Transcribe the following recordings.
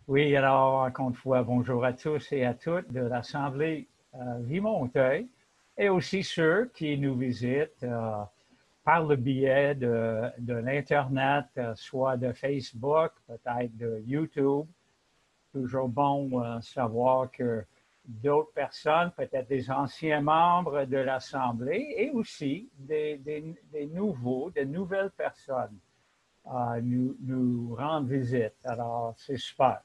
Oui, alors encore une fois, bonjour à tous et à toutes de l'Assemblée Vie-Montreuil et aussi ceux qui nous visitent par le biais de l'Internet, soit de Facebook, peut-être de YouTube. Toujours bon savoir que d'autres personnes, peut-être des anciens membres de l'Assemblée et aussi des nouveaux, de nouvelles personnes nous rendent visite. Alors, c'est super.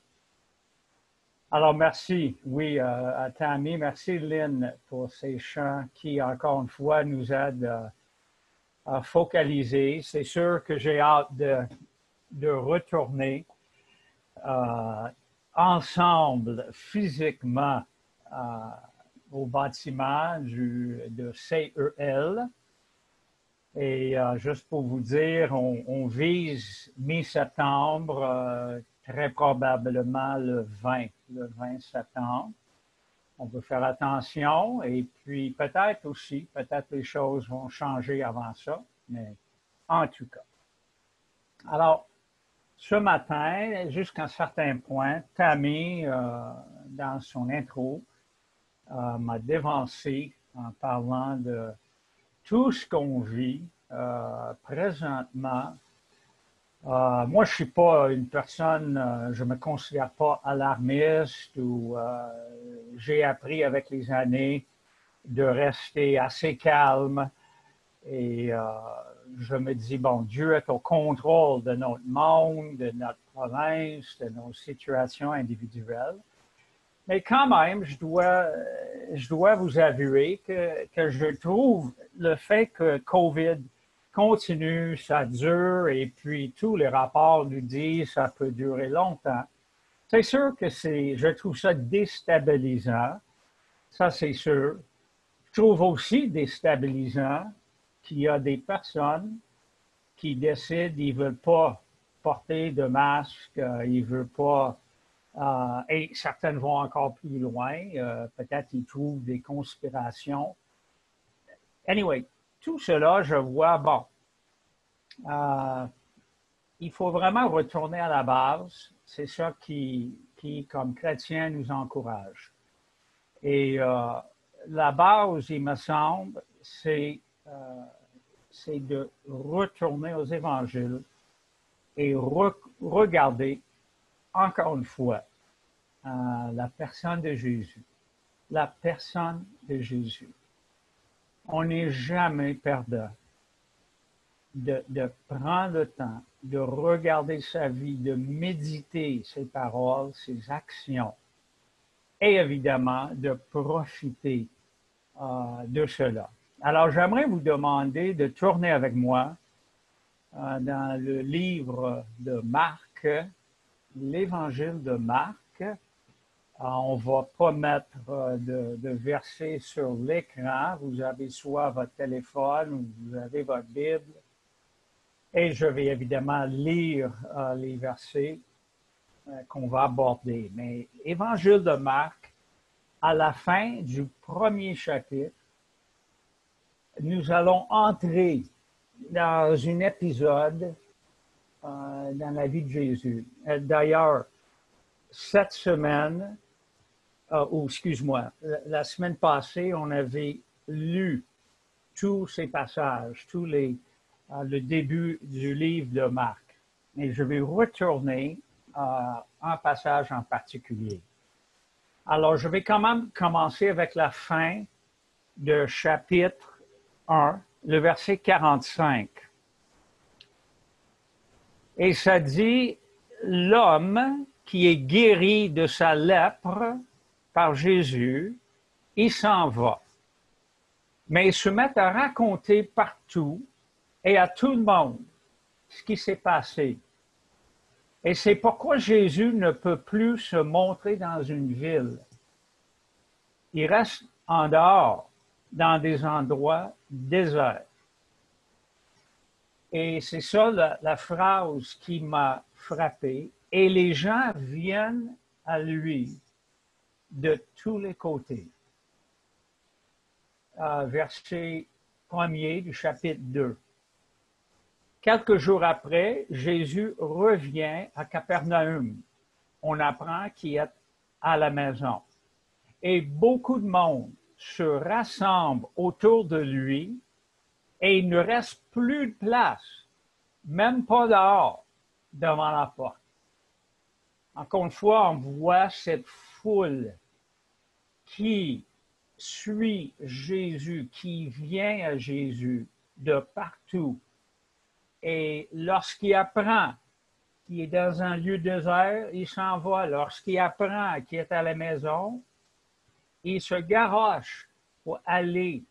Alors, merci, oui, à Tammy. Merci, Lynn, pour ces chants qui, encore une fois, nous aident à focaliser. C'est sûr que j'ai hâte de retourner euh, ensemble, physiquement, euh, au bâtiment de CEL. Et juste pour vous dire, on vise mi-septembre, très probablement le 20 septembre. On veut faire attention et puis peut-être aussi, peut-être les choses vont changer avant ça, mais en tout cas. Alors, ce matin, jusqu'à un certain point, Tammy, dans son intro, m'a dévancé en parlant de tout ce qu'on vit présentement. Moi, je ne suis pas une personne, je ne me considère pas alarmiste ou j'ai appris avec les années de rester assez calme et je me dis, bon, Dieu est au contrôle de notre monde, de notre province, de nos situations individuelles. Mais quand même, je dois vous avouer que je trouve le fait que COVID continue, ça dure, et puis tous les rapports nous disent que ça peut durer longtemps. C'est sûr que je trouve ça déstabilisant, ça c'est sûr. Je trouve aussi déstabilisant qu'il y a des personnes qui décident qu'ils ne veulent pas porter de masque, ils ne veulent pas et certaines vont encore plus loin. Peut-être ils trouvent des conspirations. Anyway, tout cela, je vois, bon, euh, il faut vraiment retourner à la base. C'est ça qui, comme chrétien, nous encourage. Et la base, il me semble, c'est de retourner aux évangiles et regarder encore une fois la personne de Jésus. La personne de Jésus. On n'est jamais perdant de prendre le temps de regarder sa vie, de méditer ses paroles, ses actions et évidemment de profiter de cela. Alors, j'aimerais vous demander de tourner avec moi dans le livre de Marc, l'Évangile de Marc. On ne va pas mettre de versets sur l'écran. Vous avez soit votre téléphone ou vous avez votre Bible. Et je vais évidemment lire les versets qu'on va aborder. Mais Évangile de Marc, à la fin du premier chapitre, nous allons entrer dans un épisode dans la vie de Jésus. D'ailleurs, cette semaine, ou excuse-moi, la semaine passée, on avait lu tous ces passages, le début du livre de Marc. Et je vais retourner un passage en particulier. Alors, je vais quand même commencer avec la fin de chapitre 1, le verset 45. Et ça dit, l'homme qui est guéri de sa lèpre par Jésus, il s'en va. Mais il se met à raconter partout et à tout le monde ce qui s'est passé. Et c'est pourquoi Jésus ne peut plus se montrer dans une ville. Il reste en dehors, dans des endroits déserts. Et c'est ça la phrase qui m'a frappé. Et les gens viennent à lui de tous les côtés. Verset 1er du chapitre 2. Quelques jours après, Jésus revient à Capernaum on apprend qu'il est à la maison. Et beaucoup de monde se rassemble autour de lui et il ne reste plus de place, même pas dehors, devant la porte. Encore une fois, on voit cette foule qui suit Jésus, qui vient à Jésus de partout. Et lorsqu'il apprend qu'il est dans un lieu désert, il s'en va. Lorsqu'il apprend qu'il est à la maison, il se garoche pour aller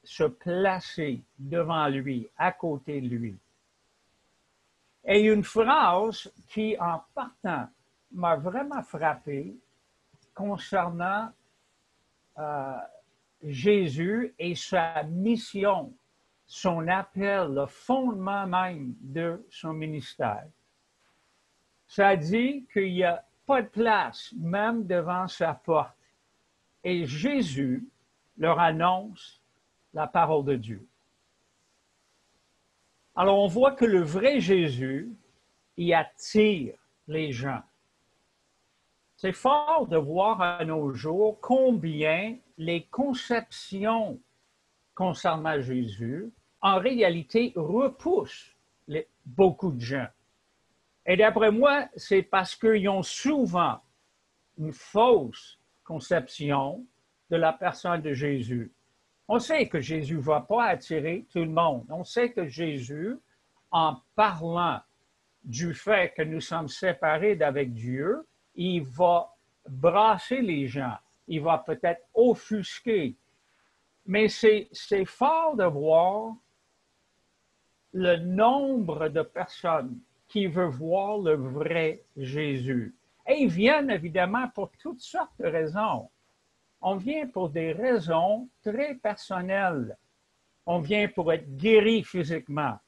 se placer devant lui, à côté de lui. Et une phrase qui, en partant, m'a vraiment frappé concernant Jésus et sa mission, son appel, le fondement même de son ministère. Ça dit qu'il n'y a pas de place, même devant sa porte. Et Jésus leur annonce la parole de Dieu. Alors, on voit que le vrai Jésus, il attire les gens. C'est fort de voir à nos jours combien les conceptions concernant Jésus, en réalité, repoussent beaucoup de gens. Et d'après moi, c'est parce qu'ils ont souvent une fausse conception de la personne de Jésus. On sait que Jésus ne va pas attirer tout le monde. On sait que Jésus, en parlant du fait que nous sommes séparés d'avec Dieu, il va brasser les gens. Il va peut-être offusquer. Mais c'est fort de voir le nombre de personnes qui veulent voir le vrai Jésus. Et ils viennent évidemment pour toutes sortes de raisons. On vient pour des raisons très personnelles. On vient pour être guéri physiquement.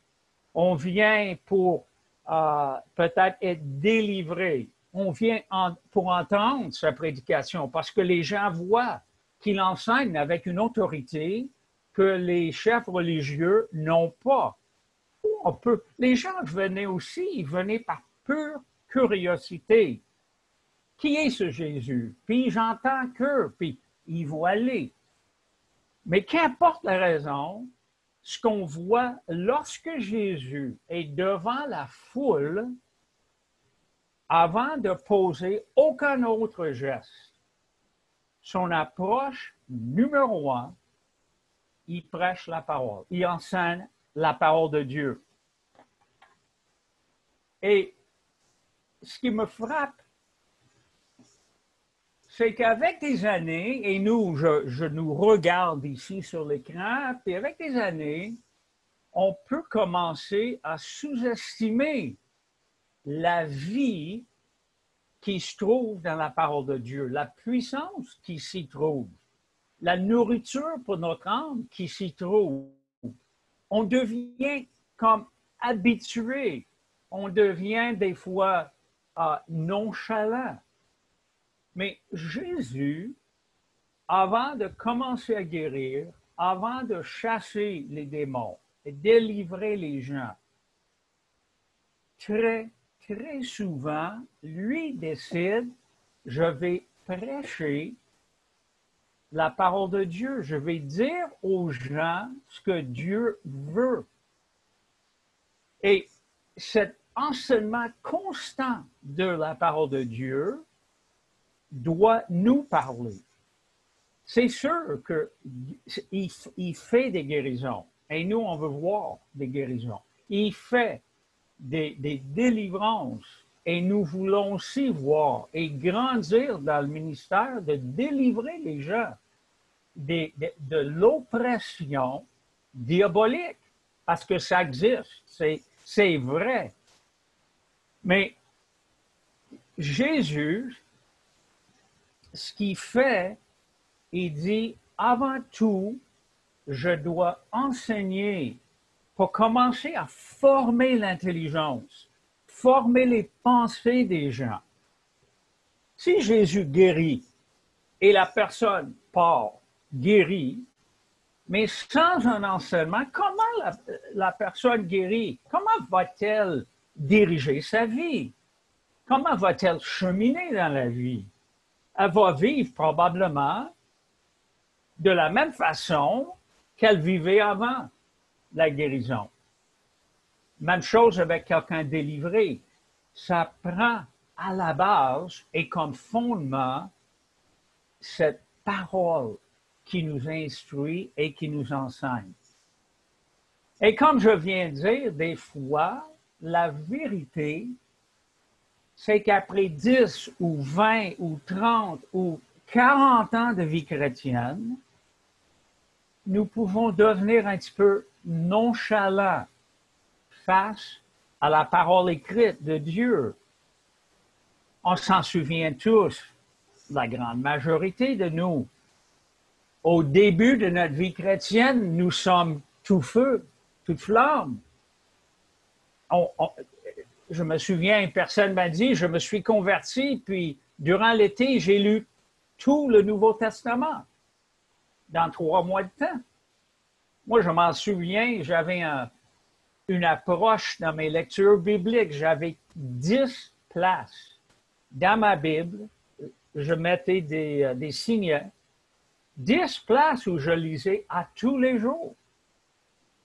On vient pour peut-être être délivré. On vient pour entendre sa prédication parce que les gens voient qu'il enseigne avec une autorité que les chefs religieux n'ont pas. Les gens venaient aussi, ils venaient par pure curiosité. Qui est ce Jésus? Puis j'entends que, puis ils vont aller. Mais qu'importe la raison, ce qu'on voit lorsque Jésus est devant la foule, avant de poser aucun autre geste, son approche numéro un, il prêche la parole, il enseigne la parole de Dieu. Et ce qui me frappe, c'est qu'avec des années, et nous, je nous regarde ici sur l'écran, puis avec des années, on peut commencer à sous-estimer la vie qui se trouve dans la parole de Dieu, la puissance qui s'y trouve, la nourriture pour notre âme qui s'y trouve. On devient comme habitué, on devient des fois nonchalant. Mais Jésus, avant de commencer à guérir, avant de chasser les démons et délivrer les gens, très souvent, lui décide, je vais prêcher la parole de Dieu. Je vais dire aux gens ce que Dieu veut. Et cet enseignement constant de la parole de Dieu doit nous parler. C'est sûr qu'il fait des guérisons. Et nous, on veut voir des guérisons. Il fait des délivrances. Et nous voulons aussi voir et grandir dans le ministère de délivrer les gens de l'oppression diabolique. Parce que ça existe. C'est vrai. Mais Jésus, ce qu'il fait, il dit, avant tout, je dois enseigner pour commencer à former l'intelligence, former les pensées des gens. Si Jésus guérit et la personne part guérie, mais sans un enseignement, comment la personne guérie, comment va-t-elle diriger sa vie? comment va-t-elle cheminer dans la vie? Elle va vivre probablement de la même façon qu'elle vivait avant la guérison. Même chose avec quelqu'un délivré. Ça prend à la base et comme fondement cette parole qui nous instruit et qui nous enseigne. Et comme je viens de dire, des fois, la vérité, c'est qu'après 10 ou 20 ou 30 ou 40 ans de vie chrétienne, nous pouvons devenir un petit peu nonchalants face à la parole écrite de Dieu. On s'en souvient tous, la grande majorité de nous. Au début de notre vie chrétienne, nous sommes tout feu, toute flamme. Je me souviens, une personne m'a dit, je me suis converti, puis durant l'été, j'ai lu tout le Nouveau Testament dans 3 mois de temps. Moi, je m'en souviens, j'avais une approche dans mes lectures bibliques. J'avais 10 places dans ma Bible. Je mettais des signets. 10 places où je lisais à tous les jours.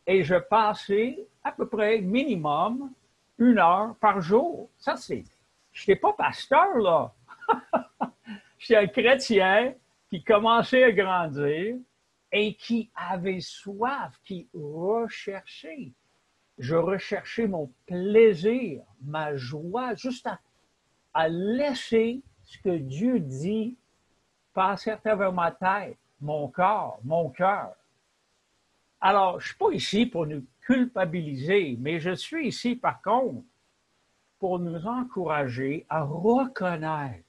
Et je passais à peu près minimum 1 heure par jour. Ça, c'est... Je n'étais pas pasteur, là. J'étais un chrétien qui commençait à grandir et qui avait soif, qui recherchait. Je recherchais mon plaisir, ma joie, juste à laisser ce que Dieu dit passer à travers ma tête, mon corps, mon cœur. Alors, je ne suis pas ici pour nous culpabiliser, mais je suis ici, par contre, pour nous encourager à reconnaître,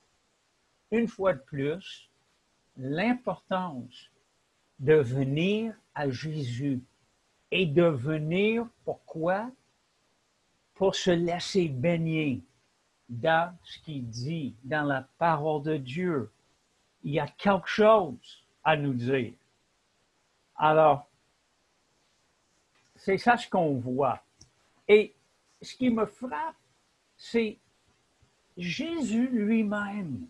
une fois de plus, l'importance de venir à Jésus. Et de venir, pourquoi? Pour se laisser baigner dans ce qu'il dit, dans la parole de Dieu. Il y a quelque chose à nous dire. Alors, c'est ça ce qu'on voit. Et ce qui me frappe, c'est Jésus lui-même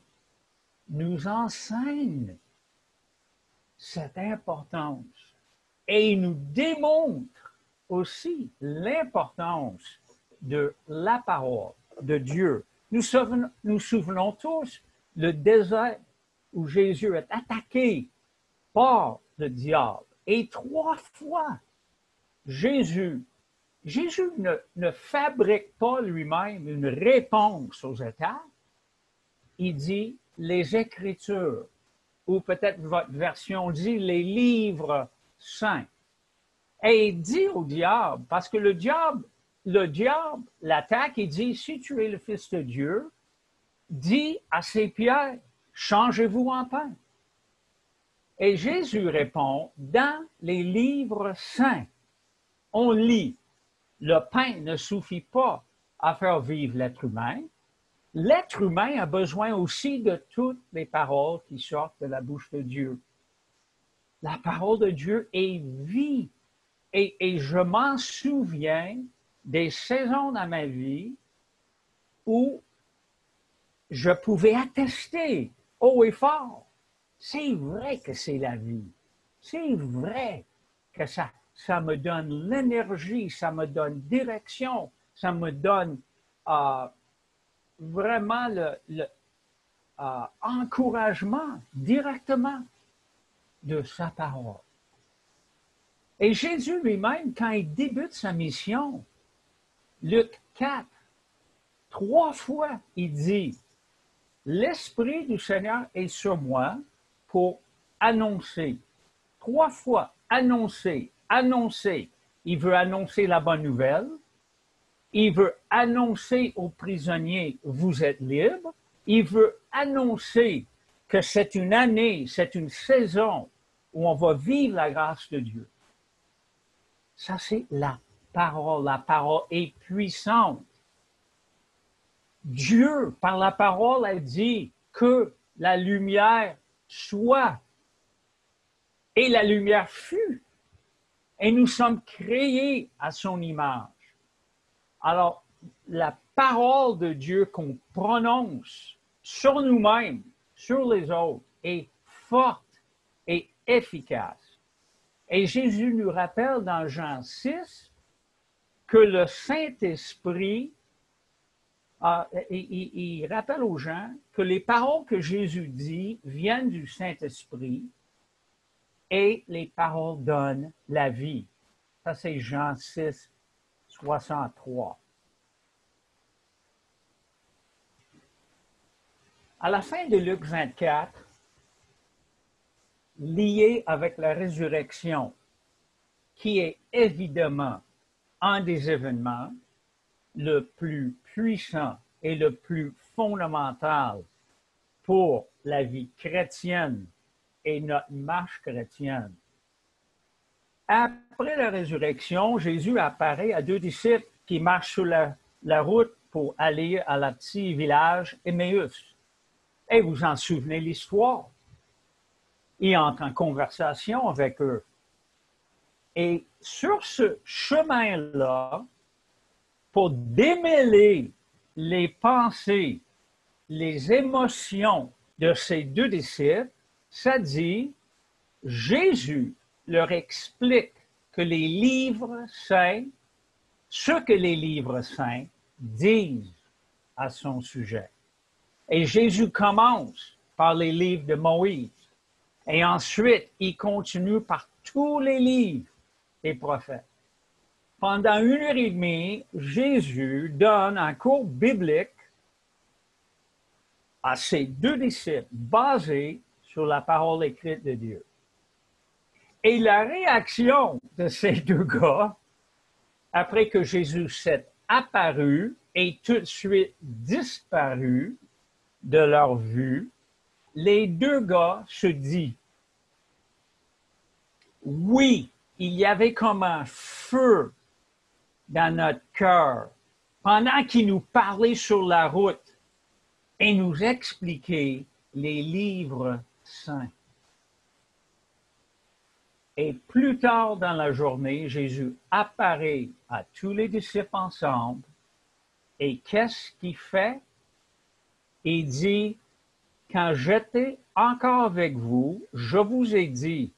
nous enseigne cette importance et il nous démontre aussi l'importance de la parole de Dieu. Nous souvenons tous le désert où Jésus est attaqué par le diable. Et 3 fois, Jésus ne fabrique pas lui-même une réponse aux attaques. Il dit les Écritures, ou peut-être votre version dit les livres saints. Et il dit au diable, parce que le diable l'attaque, il dit, si tu es le Fils de Dieu, dis à ces pierres, changez-vous en pain. Et Jésus répond, dans les livres saints, on lit, le pain ne suffit pas à faire vivre l'être humain. L'être humain a besoin aussi de toutes les paroles qui sortent de la bouche de Dieu. La parole de Dieu est vie. Et je m'en souviens des saisons dans ma vie où je pouvais attester haut et fort. C'est vrai que c'est la vie. C'est vrai que ça me donne l'énergie, ça me donne direction, ça me donne vraiment le encouragement directement de sa parole. Et Jésus lui-même, quand il débute sa mission, Luc 4, 3 fois, il dit, « L'Esprit du Seigneur est sur moi pour annoncer. » 3 fois, annoncer, annoncer. Il veut annoncer la bonne nouvelle. Il veut annoncer aux prisonniers, « Vous êtes libres. » Il veut annoncer que c'est une année, c'est une saison où on va vivre la grâce de Dieu. Ça, c'est la parole. La parole est puissante. Dieu, par la parole, a dit que la lumière soit. Et la lumière fut. Et nous sommes créés à son image. Alors, la parole de Dieu qu'on prononce sur nous-mêmes, sur les autres, est forte et efficace. Et Jésus nous rappelle dans Jean 6 que le Saint-Esprit, il rappelle aux gens que les paroles que Jésus dit viennent du Saint-Esprit et les paroles donnent la vie. Ça, c'est Jean 6, 63. À la fin de Luc 24, lié avec la résurrection, qui est évidemment un des événements le plus puissant et le plus fondamental pour la vie chrétienne et notre marche chrétienne. Après la résurrection, Jésus apparaît à 2 disciples qui marchent sur la route pour aller à la petit village Emmaüs. Et vous en souvenez l'histoire. Il entre en conversation avec eux. Et sur ce chemin-là, pour démêler les pensées, les émotions de ces 2 disciples, ça dit, Jésus leur explique que les livres saints, ce que les livres saints disent à son sujet. Et Jésus commence par les livres de Moïse. Et ensuite, il continue par tous les livres des prophètes. Pendant 1h30, Jésus donne un cours biblique à ses 2 disciples basé sur la parole écrite de Dieu. Et la réaction de ces 2 gars, après que Jésus s'est apparu et tout de suite disparu de leur vue, les 2 gars se disent, oui, il y avait comme un feu dans notre cœur pendant qu'il nous parlait sur la route et nous expliquait les livres saints. Et plus tard dans la journée, Jésus apparaît à tous les disciples ensemble. Et qu'est-ce qu'il fait? Il dit, quand j'étais encore avec vous, je vous ai dit,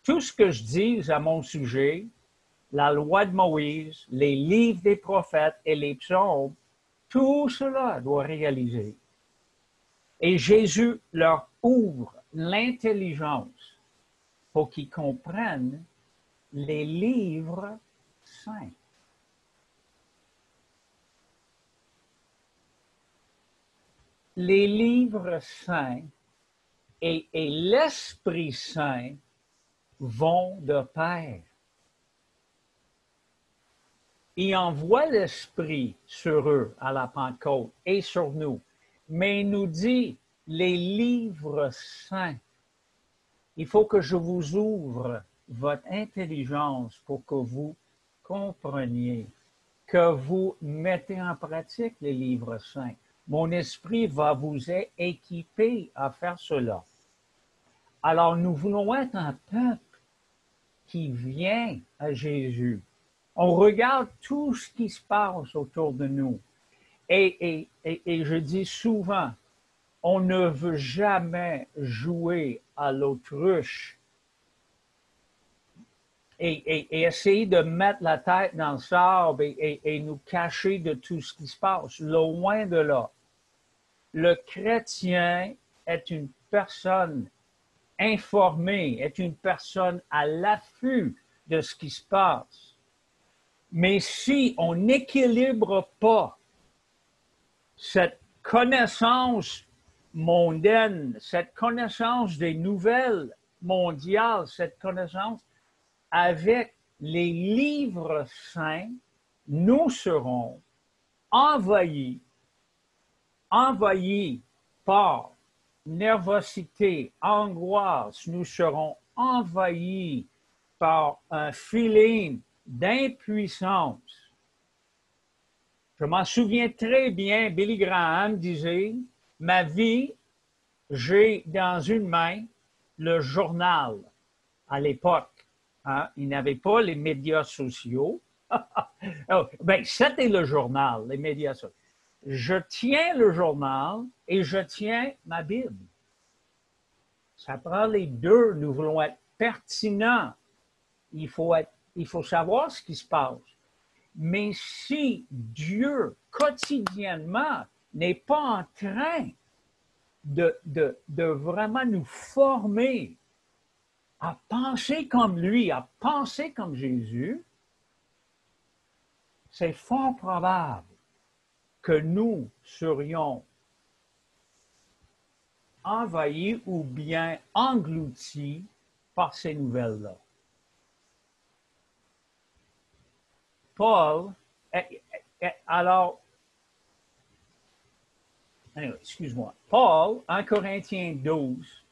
tout ce que je dis à mon sujet, la loi de Moïse, les livres des prophètes et les psaumes, tout cela doit réaliser. Et Jésus leur ouvre l'intelligence pour qu'ils comprennent les livres saints. Les livres saints et l'Esprit Saint vont de pair. Il envoie l'Esprit sur eux à la Pentecôte et sur nous, mais il nous dit les livres saints. Il faut que je vous ouvre votre intelligence pour que vous compreniez, que vous mettez en pratique les livres saints. Mon esprit va vous équiper à faire cela. Alors, nous voulons être un peuple qui vient à Jésus. On regarde tout ce qui se passe autour de nous. Et je dis souvent, on ne veut jamais jouer à l'autruche et essayer de mettre la tête dans le sable et nous cacher de tout ce qui se passe. Loin de là. Le chrétien est une personne informée, est une personne à l'affût de ce qui se passe. Mais si on n'équilibre pas cette connaissance mondaine, cette connaissance des nouvelles mondiales, cette connaissance avec les livres saints, nous serons envahis par nervosité, angoisse, nous serons envahis par un feeling d'impuissance. Je m'en souviens très bien, Billy Graham disait, ma vie, j'ai dans une main le journal à l'époque. Hein? Il n'avait pas les médias sociaux. Ben, c'était le journal, les médias sociaux. je tiens le journal et je tiens ma Bible. Ça prend les deux. Nous voulons être pertinents. Il faut savoir ce qui se passe. Mais si Dieu, quotidiennement, n'est pas en train de vraiment nous former à penser comme lui, à penser comme Jésus, c'est fort probable que nous serions envahis ou bien engloutis par ces nouvelles-là. Paul, alors, excuse-moi, Paul, en Corinthiens 12,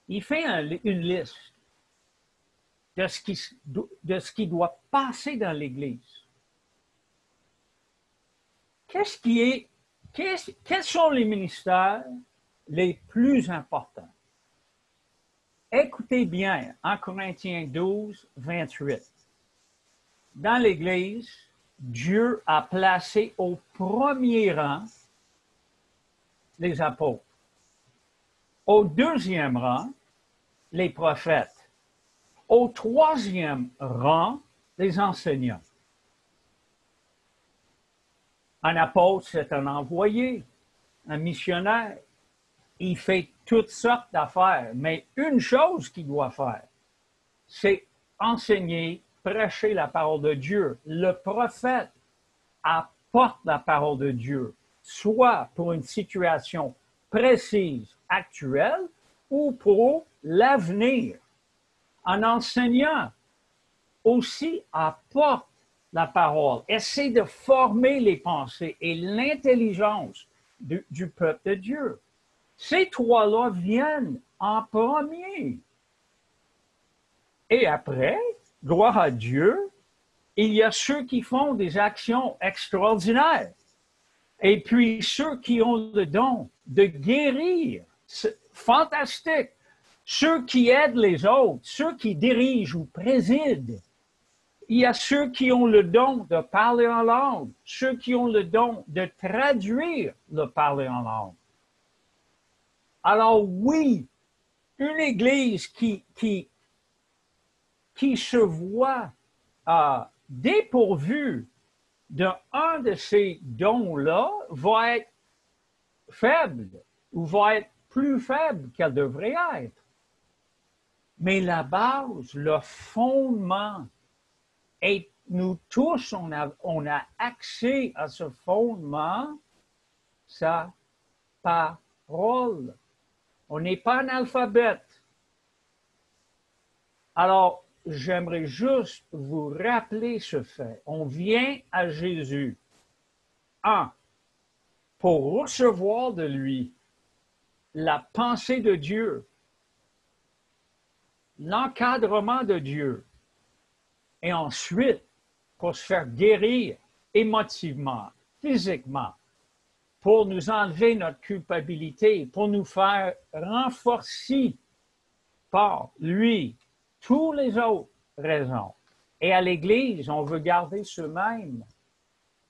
il fait une liste de ce qui doit passer dans l'Église. Quels sont les ministères les plus importants? Écoutez bien, en Corinthiens 12, 28. Dans l'Église, Dieu a placé au premier rang les apôtres. Au deuxième rang, les prophètes. Au troisième rang, les enseignants. Un apôtre, c'est un envoyé, un missionnaire. Il fait toutes sortes d'affaires, mais une chose qu'il doit faire, c'est enseigner, prêcher la parole de Dieu. Le prophète apporte la parole de Dieu, soit pour une situation précise, actuelle, ou pour l'avenir. Un enseignant aussi apporte la parole, essaie de former les pensées et l'intelligence du peuple de Dieu. Ces trois-là viennent en premier. Et après, gloire à Dieu, il y a ceux qui font des actions extraordinaires. Et puis ceux qui ont le don de guérir, c'est fantastique. Ceux qui aident les autres, ceux qui dirigent ou président. Il y a ceux qui ont le don de parler en langue, ceux qui ont le don de traduire le parler en langue. Alors oui, une Église qui se voit dépourvue d'un de ces dons-là va être faible ou va être plus faible qu'elle devrait être. Mais la base, le fondement, et nous tous, on a accès à ce fondement, sa parole. On n'est pas analphabète. Alors, j'aimerais juste vous rappeler ce fait. On vient à Jésus, pour recevoir de lui la pensée de Dieu, l'encadrement de Dieu, et ensuite, pour se faire guérir émotivement, physiquement, pour nous enlever notre culpabilité, pour nous faire renforcer par lui tous les autres raisons. Et à l'Église, on veut garder ce même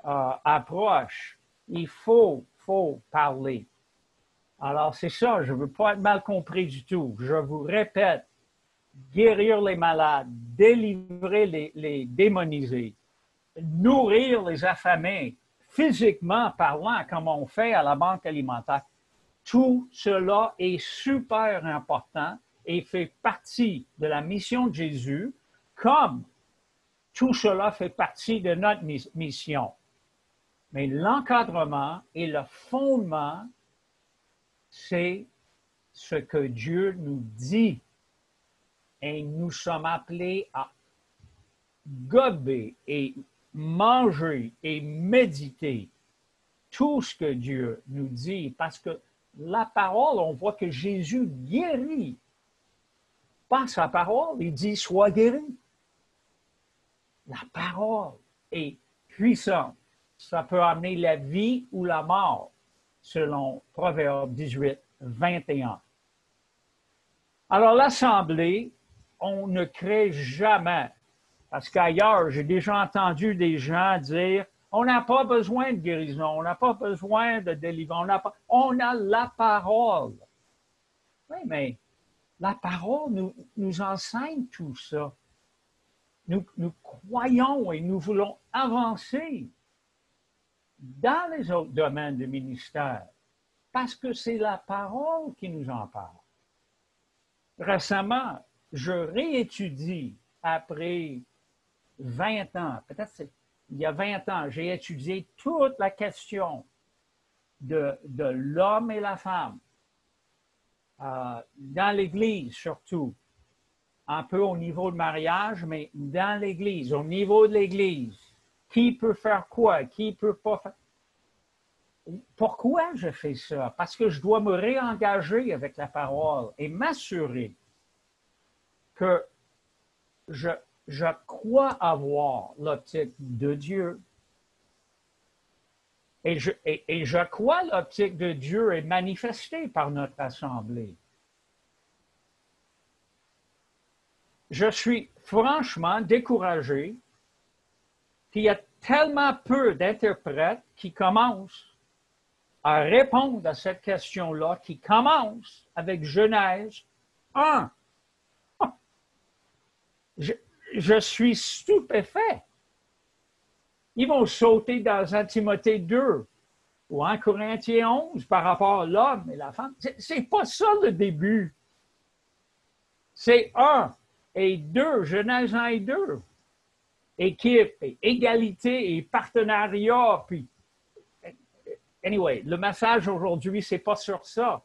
approche. Il faut parler. Alors, c'est ça, je ne veux pas être mal compris du tout. Je vous répète, guérir les malades, délivrer les démonisés, nourrir les affamés, physiquement parlant, comme on fait à la banque alimentaire. Tout cela est super important et fait partie de la mission de Jésus, comme tout cela fait partie de notre mission. Mais l'encadrement et le fondement, c'est ce que Dieu nous dit. Et nous sommes appelés à gober et manger et méditer tout ce que Dieu nous dit. Parce que la parole, on voit que Jésus guérit. Par sa parole, il dit « sois guéri ». La parole est puissante. Ça peut amener la vie ou la mort, selon Proverbe 18, 21. Alors, l'Assemblée, on ne crée jamais. Parce qu'ailleurs, j'ai déjà entendu des gens dire « On n'a pas besoin de guérison, on n'a pas besoin de délivrance, on a la parole. Oui, mais la parole nous enseigne tout ça. Nous croyons et nous voulons avancer dans les autres domaines du ministère parce que c'est la parole qui nous en parle. Récemment, je réétudie après 20 ans, peut-être il y a 20 ans, j'ai étudié toute la question de l'homme et la femme, dans l'Église surtout, un peu au niveau de mariage, mais dans l'Église, au niveau de l'Église, qui peut faire quoi, qui ne peut pas faire. Pourquoi je fais ça? Parce que je dois me réengager avec la parole et m'assurer que je crois avoir l'optique de Dieu. Et je crois l'optique de Dieu est manifestée par notre assemblée. Je suis franchement découragé qu'il y a tellement peu d'interprètes qui commencent à répondre à cette question-là, qui commencent avec Genèse 1. Je suis stupéfait. Ils vont sauter dans 1 Timothée 2 ou 1 Corinthiens 11 par rapport à l'homme et la femme. C'est pas ça le début. C'est 1 et 2, Genèse 1 et 2. Équipe, et égalité et partenariat. Puis, anyway, le message aujourd'hui, c'est pas sur ça.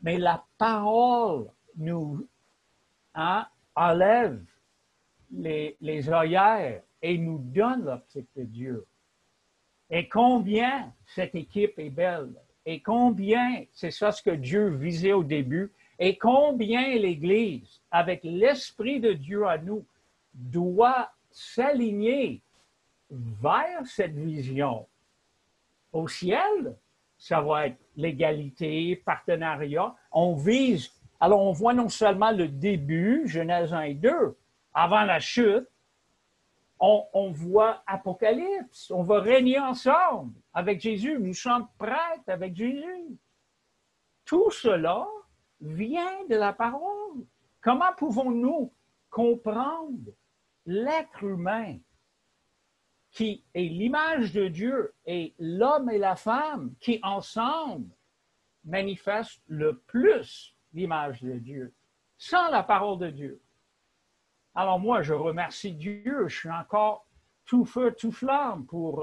Mais la parole nous enlève les œillères et nous donne l'optique de Dieu. Et combien cette équipe est belle. Et combien, c'est ça ce que Dieu visait au début, et combien l'Église, avec l'Esprit de Dieu à nous, doit s'aligner vers cette vision. Au ciel, ça va être l'égalité, partenariat. On vise, alors on voit non seulement le début, Genèse 1 et 2, avant la chute, on voit Apocalypse, on va régner ensemble avec Jésus, nous sommes prêts avec Jésus. Tout cela vient de la parole. Comment pouvons-nous comprendre l'être humain qui est l'image de Dieu et l'homme et la femme qui ensemble manifestent le plus l'image de Dieu, sans la parole de Dieu? Alors moi, je remercie Dieu, je suis encore tout feu, tout flamme pour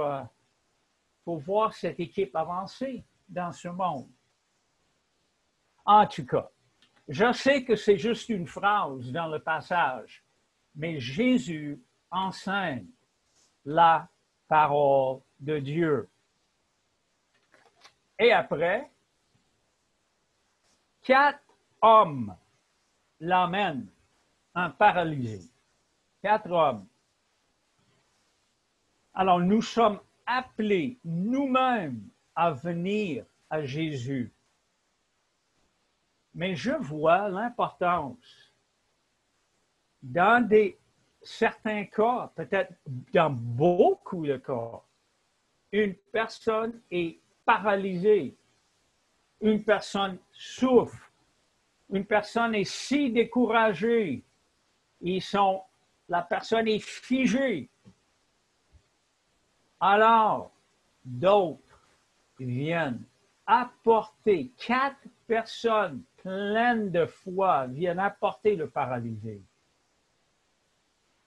voir cette équipe avancer dans ce monde. En tout cas, je sais que c'est juste une phrase dans le passage, mais Jésus enseigne la parole de Dieu. Et après, 4 hommes l'emmènent en paralysé. 4 hommes. Alors, nous sommes appelés nous-mêmes à venir à Jésus. Mais je vois l'importance dans certains cas, peut-être dans beaucoup de cas, une personne est paralysée, une personne souffre, une personne est si découragée, la personne est figée. Alors, d'autres viennent apporter, 4 personnes pleines de foi viennent apporter le paralysé.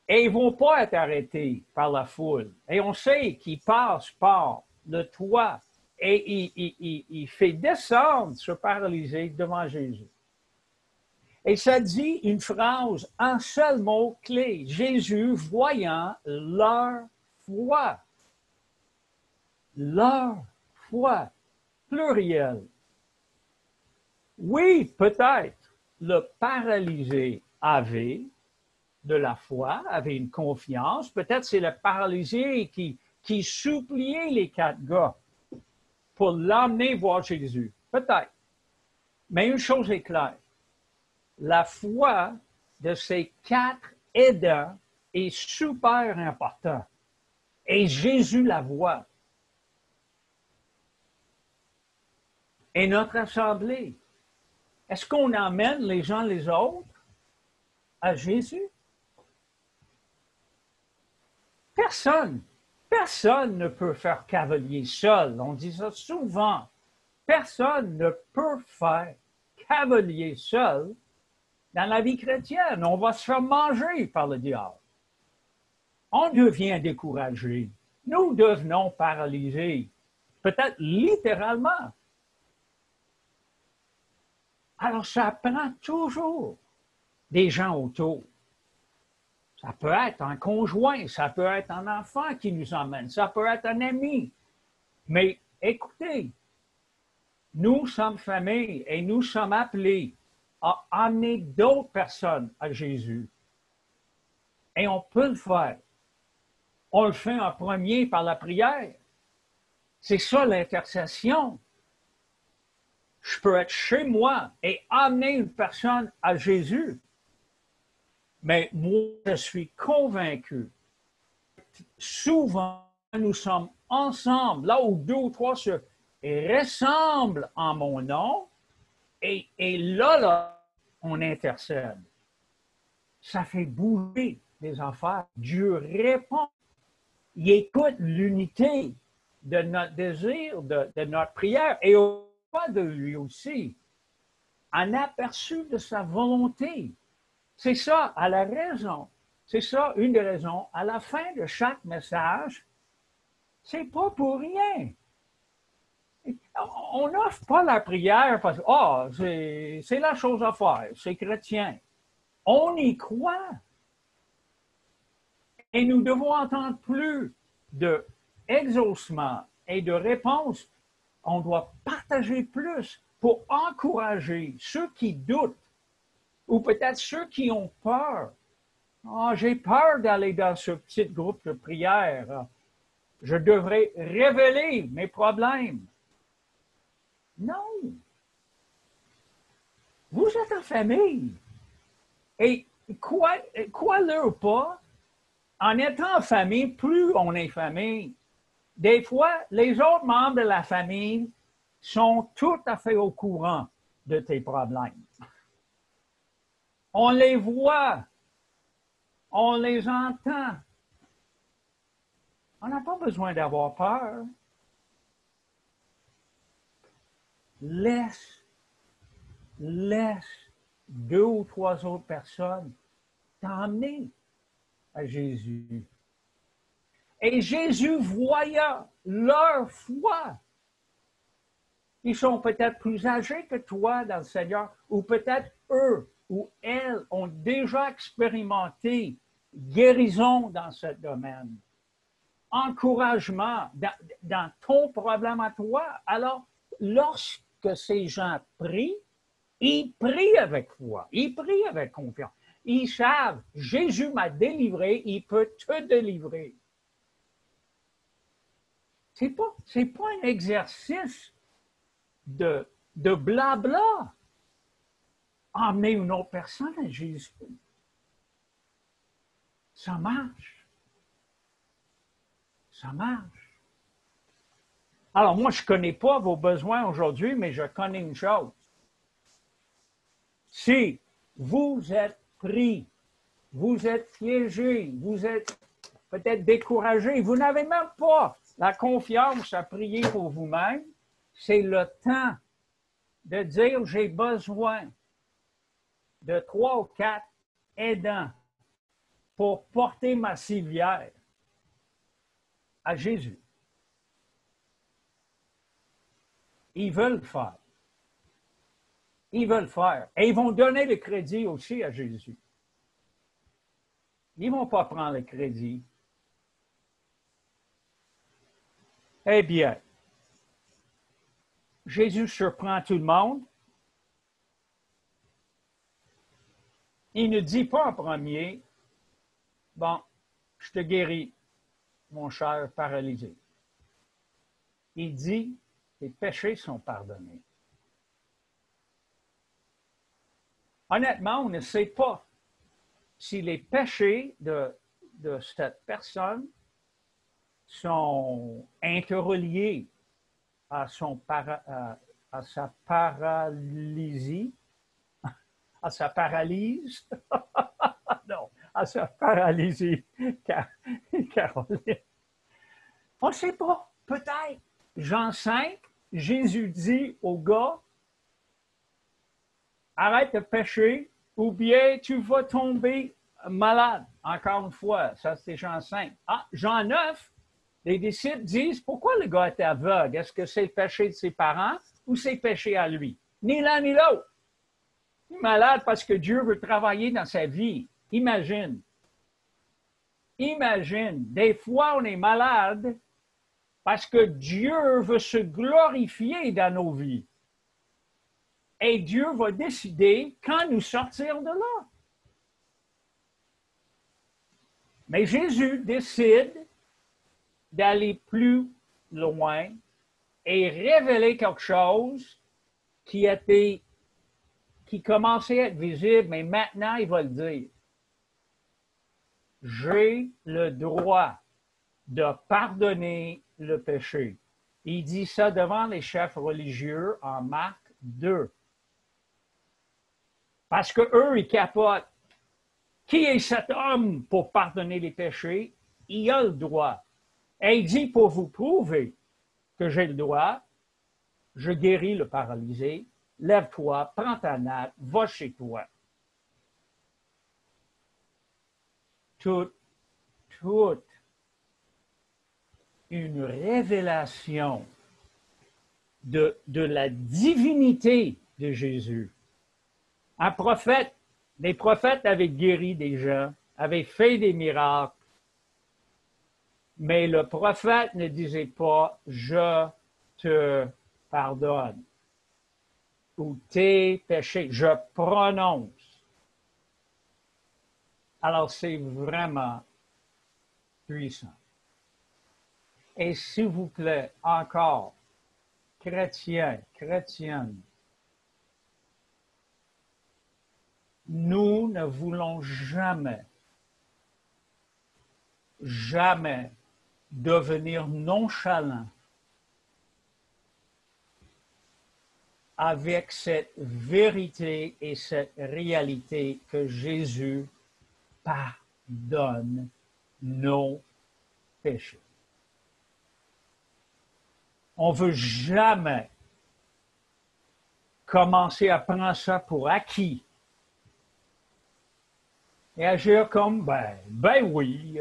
Et ils ne vont pas être arrêtés par la foule. Et on sait qu'il passe par le toit et il fait descendre ce paralysé devant Jésus. Et ça dit une phrase, un seul mot clé. Jésus, voyant leur foi. Leur foi. Pluriel. Oui, peut-être, le paralysé avait de la foi, avait une confiance. Peut-être c'est le paralysé qui suppliait les 4 gars pour l'emmener voir Jésus. Peut-être. Mais une chose est claire. La foi de ces 4 aidants est super importante. Et Jésus la voit. et notre assemblée. Est-ce qu'on emmène les uns les autres à Jésus? Personne ne peut faire cavalier seul. On dit ça souvent. Personne ne peut faire cavalier seul dans la vie chrétienne. On va se faire manger par le diable. On devient découragé. Nous devenons paralysés, peut-être littéralement. Alors, ça prend toujours des gens autour. Ça peut être un conjoint, ça peut être un enfant qui nous emmène, ça peut être un ami. Mais écoutez, nous sommes famille et nous sommes appelés à amener d'autres personnes à Jésus. Et on peut le faire. On le fait en premier par la prière. C'est ça l'intercession. Je peux être chez moi et amener une personne à Jésus. Mais moi, je suis convaincu. Souvent, nous sommes ensemble, là où 2 ou 3 se ressemblent en mon nom, et là, on intercède. Ça fait bouger les affaires. Dieu répond. Il écoute l'unité de notre désir, de notre prière, et au pas de lui aussi, en aperçu de sa volonté. C'est ça, à la raison. C'est ça, une des raisons. À la fin de chaque message, c'est pas pour rien. On n'offre pas la prière parce que, c'est la chose à faire, c'est chrétien. On y croit. Et nous devons entendre plus d'exaucement et de réponses. On doit partager plus pour encourager ceux qui doutent ou peut-être ceux qui ont peur. J'ai peur d'aller dans ce petit groupe de prière. Je devrais révéler mes problèmes. Non. Vous êtes en famille. Et quoi-le pas, en étant en famille, plus on est famille, des fois, les autres membres de la famille sont tout à fait au courant de tes problèmes. On les voit, on les entend. On n'a pas besoin d'avoir peur. Laisse 2 ou 3 autres personnes t'emmener à Jésus. Et Jésus voyant leur foi. Ils sont peut-être plus âgés que toi dans le Seigneur, ou peut-être eux ou elles ont déjà expérimenté guérison dans ce domaine. Encouragement dans ton problème à toi. Alors, lorsque ces gens prient, ils prient avec foi, ils prient avec confiance. Ils savent, Jésus m'a délivré, il peut te délivrer. C'est pas un exercice de blabla. Emmener une autre personne à Jésus. Ça marche. Ça marche. Alors, moi, je ne connais pas vos besoins aujourd'hui, mais je connais une chose. Si vous êtes pris, vous êtes piégé, vous êtes peut-être découragé, vous n'avez même pas la confiance à prier pour vous-même, c'est le temps de dire j'ai besoin de 3 ou 4 aidants pour porter ma civière à Jésus. Ils veulent le faire. Ils veulent le faire. Et ils vont donner le crédit aussi à Jésus. Ils ne vont pas prendre le crédit. Eh bien, Jésus surprend tout le monde. Il ne dit pas en premier, bon, je te guéris, mon cher paralysé. Il dit, tes péchés sont pardonnés. Honnêtement, on ne sait pas si les péchés de cette personne sont interreliés à à sa paralysie, à sa paralyse, non, à sa paralysie, Caroline. On ne sait pas, peut-être. Jean 5, Jésus dit au gars, arrête de pécher ou bien tu vas tomber malade. Encore une fois, ça c'est Jean 5. Ah, Jean 9, les disciples disent, pourquoi le gars était aveugle? Est-ce que c'est le péché de ses parents ou c'est le péché à lui? Ni l'un ni l'autre. Il est malade parce que Dieu veut travailler dans sa vie. Imagine. Imagine, des fois on est malade parce que Dieu veut se glorifier dans nos vies. Et Dieu va décider quand nous sortir de là. Mais Jésus décide d'aller plus loin et révéler quelque chose qui commençait à être visible, mais maintenant il va le dire. J'ai le droit de pardonner le péché. Il dit ça devant les chefs religieux en Marc 2. Parce qu'eux, ils capotent. Qui est cet homme pour pardonner les péchés? Il a le droit. Et il dit, pour vous prouver que j'ai le droit, je guéris le paralysé, lève-toi, prends ta natte, va chez toi. Toute une révélation de la divinité de Jésus. Un prophète, les prophètes avaient guéri des gens, avaient fait des miracles, mais le prophète ne disait pas « je te pardonne » ou « tes péchés », je prononce. Alors c'est vraiment puissant. Et s'il vous plaît, encore, chrétiens, chrétiennes, nous ne voulons jamais devenir nonchalants avec cette vérité et cette réalité que Jésus pardonne nos péchés. On ne veut jamais commencer à prendre ça pour acquis et agir comme, ben oui,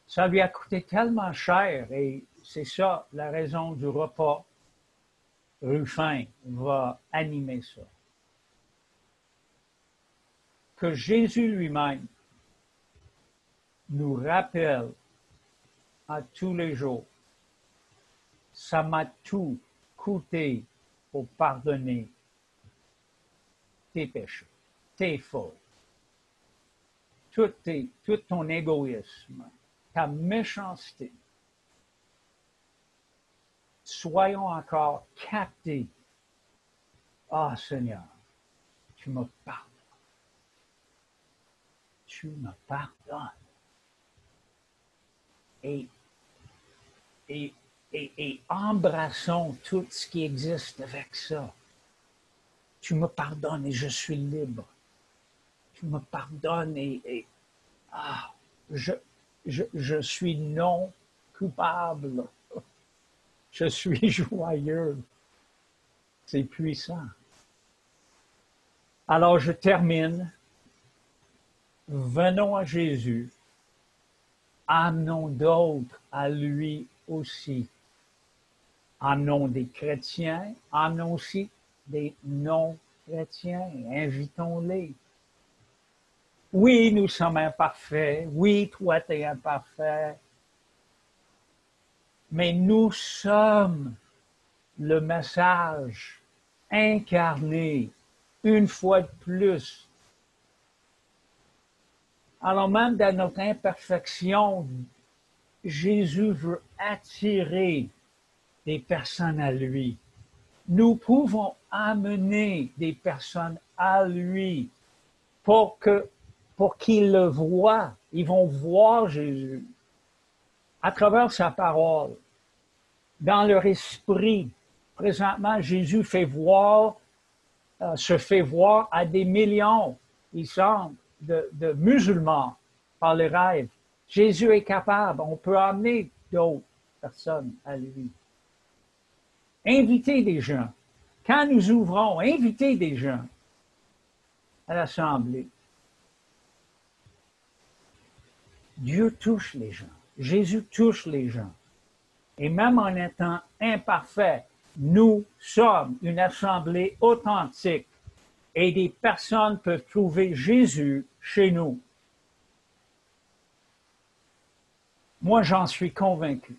ça lui a coûté tellement cher et c'est ça la raison du repas. Ruffin va animer ça. Que Jésus lui-même nous rappelle à tous les jours, ça m'a tout coûté pour pardonner tes péchés, tes fautes, tout ton égoïsme, ta méchanceté. Soyons encore captés. Ah, Seigneur, tu me pardonnes. Tu me pardonnes. Et embrassons tout ce qui existe avec ça. Tu me pardonnes et je suis libre. Tu me pardonnes et je suis non coupable. Je suis joyeux. C'est puissant. Alors je termine. Venons à Jésus. Amenons d'autres à lui aussi. Amenons des chrétiens, amenons aussi des non-chrétiens. Invitons-les. Oui, nous sommes imparfaits. Oui, toi, tu es imparfait. Mais nous sommes le message incarné une fois de plus. Alors même dans notre imperfection, Jésus veut attirer des personnes à lui. Nous pouvons amener des personnes à lui pour qu'ils le voient. Ils vont voir Jésus à travers sa parole, dans leur esprit, Présentement, Jésus se fait voir à des millions, il semble, de musulmans par les rêves. Jésus est capable, on peut amener d'autres personnes à lui. Invitez des gens. Quand nous ouvrons, invitez des gens à l'Assemblée. Dieu touche les gens. Jésus touche les gens. Et même en étant imparfaits, nous sommes une assemblée authentique et des personnes peuvent trouver Jésus chez nous. Moi, j'en suis convaincu.